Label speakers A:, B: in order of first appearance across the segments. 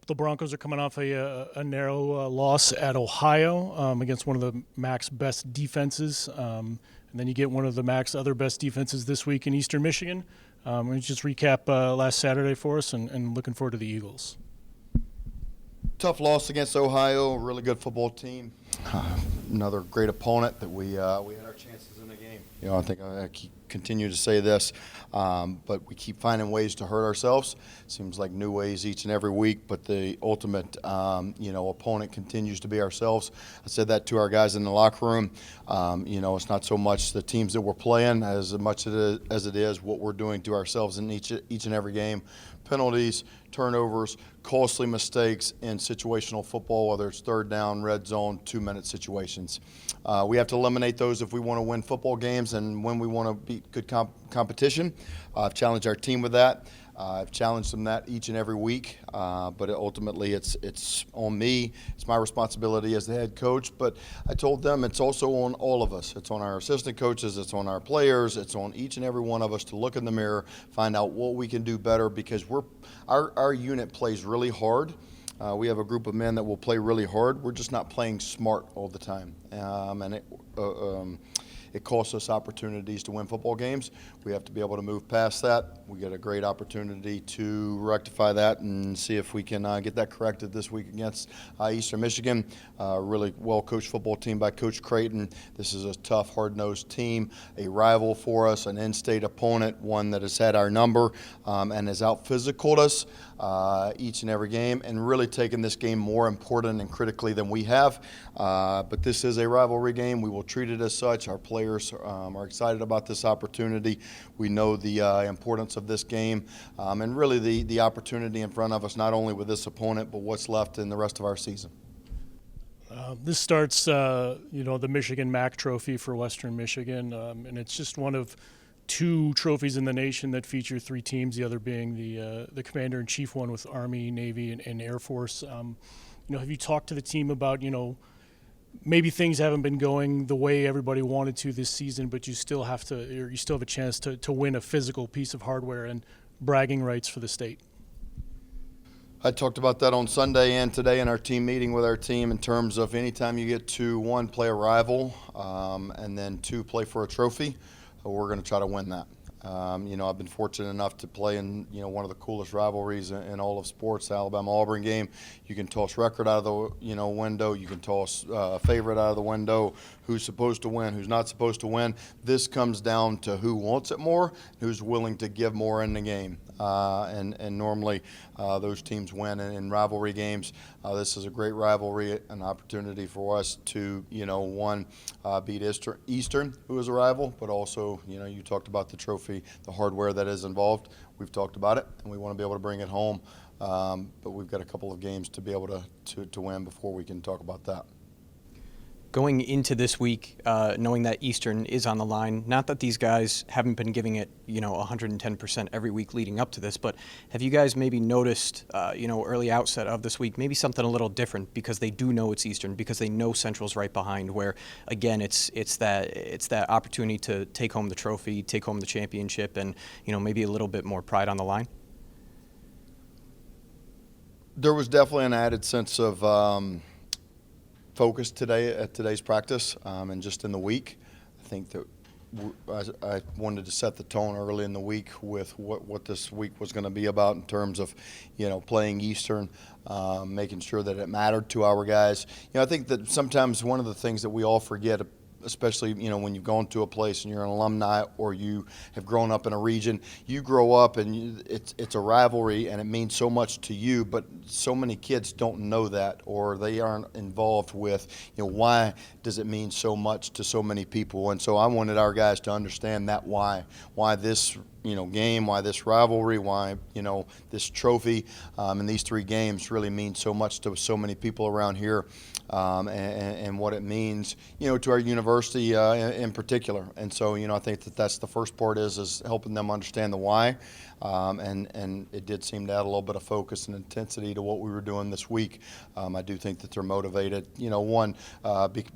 A: The Broncos are coming off a narrow loss at Ohio against one of the MAC's best defenses. And then you get one of the MAC's other best defenses this week in Eastern Michigan. Just recap last Saturday for us and looking forward to the Eagles.
B: Tough loss against Ohio, really good football team. Another great opponent that we had our chances in the game. I think I continue to say this, but we keep finding ways to hurt ourselves. Seems like new ways each and every week, but the ultimate, opponent continues to be ourselves. I said that to our guys in the locker room. It's not so much the teams that we're playing as much as it is what we're doing to ourselves in each and every game. Penalties, turnovers, costly mistakes in situational football, whether it's third down, red zone, 2-minute situations. We have to eliminate those if we want to win football games and when we want to beat good competition. I've challenged our team with that. I've challenged them that each and every week, but ultimately it's on me. It's my responsibility as the head coach, but I told them it's also on all of us. It's on our assistant coaches, it's on our players, it's on each and every one of us to look in the mirror, find out what we can do better because our unit plays really hard. We have a group of men that will play really hard. We're just not playing smart all the time, and it costs us opportunities to win football games. We have to be able to move past that. We get a great opportunity to rectify that and see if we can get that corrected this week against Eastern Michigan. Really well-coached football team by Coach Creighton. This is a tough, hard-nosed team, a rival for us, an in-state opponent, one that has had our number and has out-physicaled us each and every game and really taken this game more important and critically than we have. But this is a rivalry game. We will treat it as such. Our players are excited about this opportunity. We know the importance of this game and really the opportunity in front of us, not only with this opponent, but what's left in the rest of our season.
A: This starts, the Michigan MAC Trophy for Western Michigan, and it's just one of 2 trophies in the nation that feature 3 teams, the other being the Commander-in-Chief one with Army, Navy, and Air Force. Have you talked to the team about, maybe things haven't been going the way everybody wanted to this season, but you still have a chance to win a physical piece of hardware and bragging rights for the state?
B: I talked about that on Sunday and today in our team meeting with our team in terms of anytime you get to 1, play a rival, and then 2, play for a trophy, we're going to try to win that. I've been fortunate enough to play in, one of the coolest rivalries in all of sports, the Alabama-Auburn game. You can toss record out of the, window. You can toss favorite out of the window, who's supposed to win, who's not supposed to win. This comes down to who wants it more, who's willing to give more in the game. And normally those teams win in rivalry games. This is a great rivalry, an opportunity for us to, beat Eastern, who is a rival, but also, you talked about the trophy, the hardware that is involved. We've talked about it, and we want to be able to bring it home. But we've got a couple of games to be able to win before we can talk about that.
C: Going into this week, knowing that Eastern is on the line, not that these guys haven't been giving it, 110% every week leading up to this, but have you guys maybe noticed, early outset of this week, maybe something a little different because they do know it's Eastern, because they know Central's right behind, where again it's that opportunity to take home the trophy, take home the championship, and maybe a little bit more pride on the line?
B: There was definitely an added sense of focus today at today's practice and just in the week. I think that I wanted to set the tone early in the week with what this week was going to be about in terms of, playing Eastern, making sure that it mattered to our guys. I think that sometimes one of the things that we all forget, especially, when you've gone to a place and you're an alumni or you have grown up in a region, you grow up and it's a rivalry and it means so much to you, but so many kids don't know that or they aren't involved with, why does it mean so much to so many people? And so I wanted our guys to understand that why this game, why this rivalry, why, this trophy and these 3 games really mean so much to so many people around here and what it means, to our university in particular. And so, I think that's the first part is helping them understand the why. And it did seem to add a little bit of focus and intensity to what we were doing this week. I do think that they're motivated,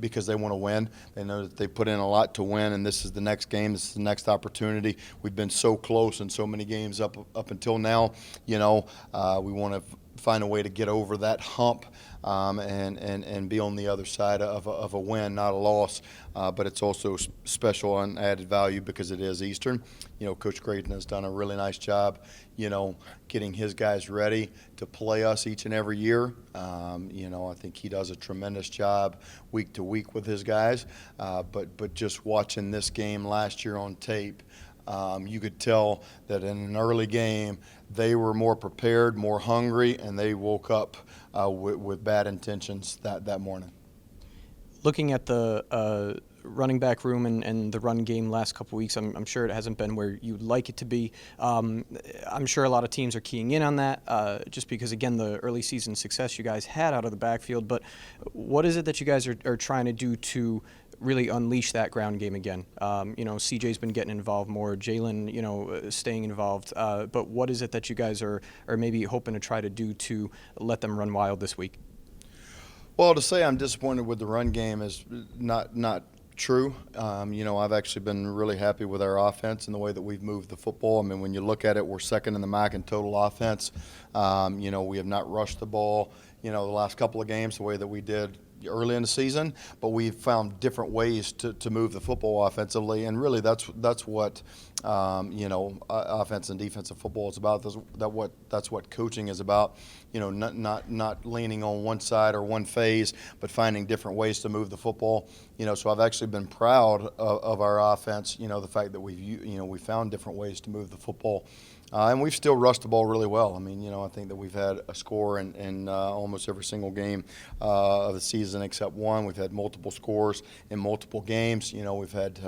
B: because they want to win. They know that they put in a lot to win, and this is the next game. This is the next opportunity. We've been so close in so many games up until now. We want to find a way to get over that hump and be on the other side of a win, not a loss. But it's also special and added value because it is Eastern. Coach Creighton has done a really nice job, getting his guys ready to play us each and every year. I think he does a tremendous job week to week with his guys. But just watching this game last year on tape, you could tell that in an early game they were more prepared, more hungry, and they woke up with bad intentions that morning.
C: Looking at the running back room and the run game last couple weeks, I'm sure it hasn't been where you'd like it to be. I'm sure a lot of teams are keying in on that just because, again, the early season success you guys had out of the backfield. But what is it that you guys are trying to do to really unleash that ground game again? CJ's been getting involved more, Jalen, staying involved. But what is it that you guys are maybe hoping to try to do to let them run wild this week?
B: Well, to say I'm disappointed with the run game is not true. I've actually been really happy with our offense and the way that we've moved the football. I mean, when you look at it, we're second in the MAC in total offense. We have not rushed the ball, the last couple of games the way that we did early in the season, but we've found different ways to move the football offensively, and really that's what offense and defensive football is about. That's what coaching is about. Not leaning on one side or one phase, but finding different ways to move the football. So I've actually been proud of our offense. The fact that we found different ways to move the football. And we've still rushed the ball really well. I mean, I think that we've had a score in almost every single game of the season except one. We've had multiple scores in multiple games. We've had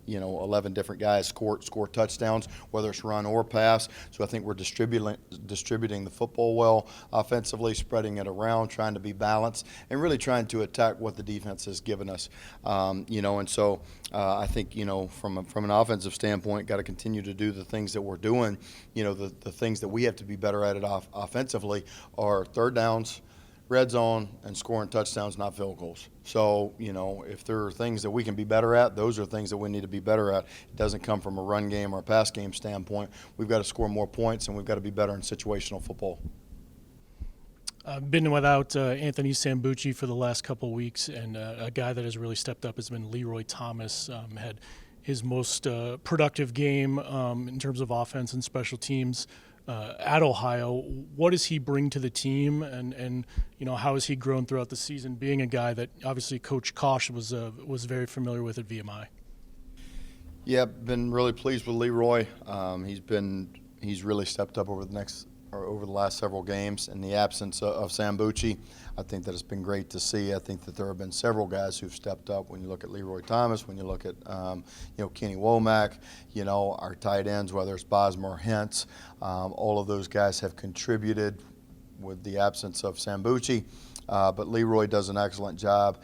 B: 11 different guys score touchdowns, whether it's run or pass. So I think we're distributing the football well offensively, spreading it around, trying to be balanced, and really trying to attack what the defense has given us. And so I think, from an offensive standpoint, got to continue to do the things that we're doing. The things that we have to be better at it offensively are third downs, red zone, and scoring touchdowns, not field goals. So, if there are things that we can be better at, those are things that we need to be better at. It doesn't come from a run game or a pass game standpoint. We've got to score more points, and we've got to be better in situational football.
A: I've been without Anthony Sambucci for the last couple of weeks, and a guy that has really stepped up has been Leroy Thomas. Had his most productive game in terms of offense and special teams at Ohio. What does he bring to the team, and how has he grown throughout the season, being a guy that obviously Coach Kosh was very familiar with at VMI?
B: Yeah, been really pleased with Leroy. He's really stepped up over the last several games. In the absence of Sambucci, I think that it's been great to see. I think that there have been several guys who've stepped up. When you look at Leroy Thomas, when you look at Kenny Womack, our tight ends, whether it's Bosmer or Hentz, all of those guys have contributed with the absence of Sambucci. But Leroy does an excellent job.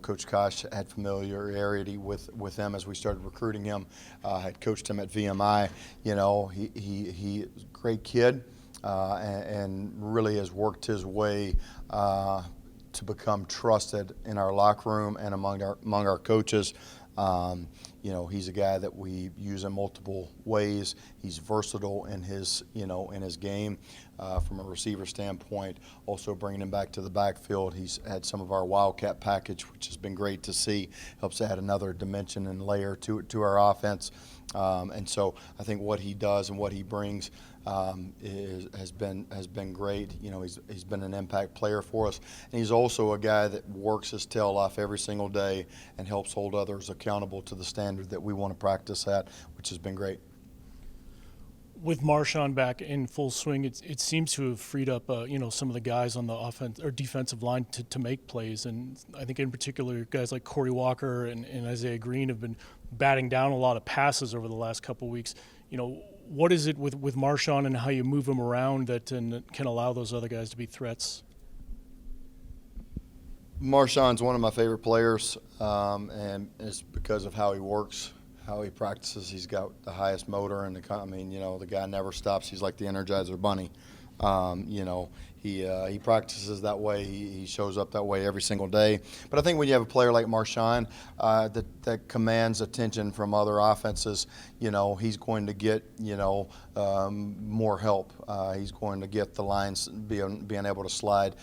B: Coach Kosh had familiarity with him as we started recruiting him. Had coached him at VMI. He's a great kid. And really has worked his way to become trusted in our locker room and among our coaches. He's a guy that we use in multiple ways. He's versatile in his game from a receiver standpoint. Also bringing him back to the backfield. He's had some of our Wildcat package, which has been great to see. Helps add another dimension and layer to our offense. And so I think what he does and what he brings has been great. He's been an impact player for us, and he's also a guy that works his tail off every single day and helps hold others accountable to the standard that we want to practice at, which has been great.
A: With Marshawn back in full swing, it seems to have freed up some of the guys on the offense or defensive line to make plays, and I think in particular guys like Corey Walker and Isaiah Green have been batting down a lot of passes over the last couple of weeks. What is it with Marshawn and how you move him around that can allow those other guys to be threats? Marshawn's
B: one of my favorite players, and it's because of how he works, how he practices. He's got the highest motor, and the guy never stops. He's like the Energizer Bunny. He practices that way. He shows up that way every single day. But I think when you have a player like Marshawn that commands attention from other offenses, he's going to get more help. He's going to get the lines being able to slide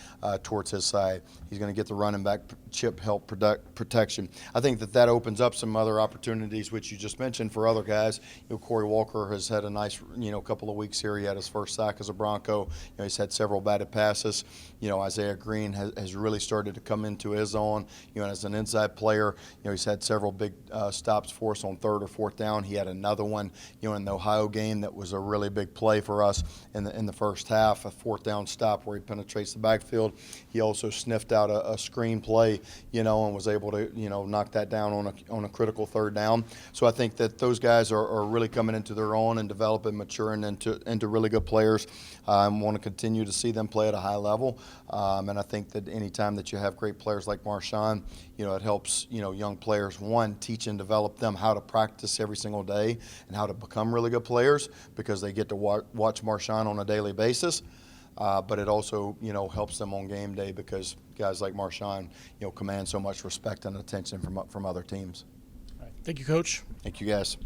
B: towards his side. He's going to get the running back chip help protection. I think that opens up some other opportunities, which you just mentioned, for other guys. Corey Walker has had a nice couple of weeks here. He had his first sack as a Bronco. He's had several batted passes. Isaiah Green has really started to come into his own. As an inside player, he's had several big stops for us on third or fourth down. He had another one, in the Ohio game that was a really big play for us in the first half, a fourth down stop where he penetrates the backfield. He also sniffed out a screen play, and was able to, knock that down on a critical third down. So I think that those guys are really coming into their own and developing, maturing into really good players. I want to continue to see them play at a high level. And I think that any time that you have great players like Marshawn, it helps, young players, one, teach and develop them how to practice every single day and how to become really good players, because they get to watch Marshawn on a daily basis. But it also, helps them on game day, because guys like Marshawn, command so much respect and attention from other teams.
A: All right. Thank you, Coach.
B: Thank you, guys.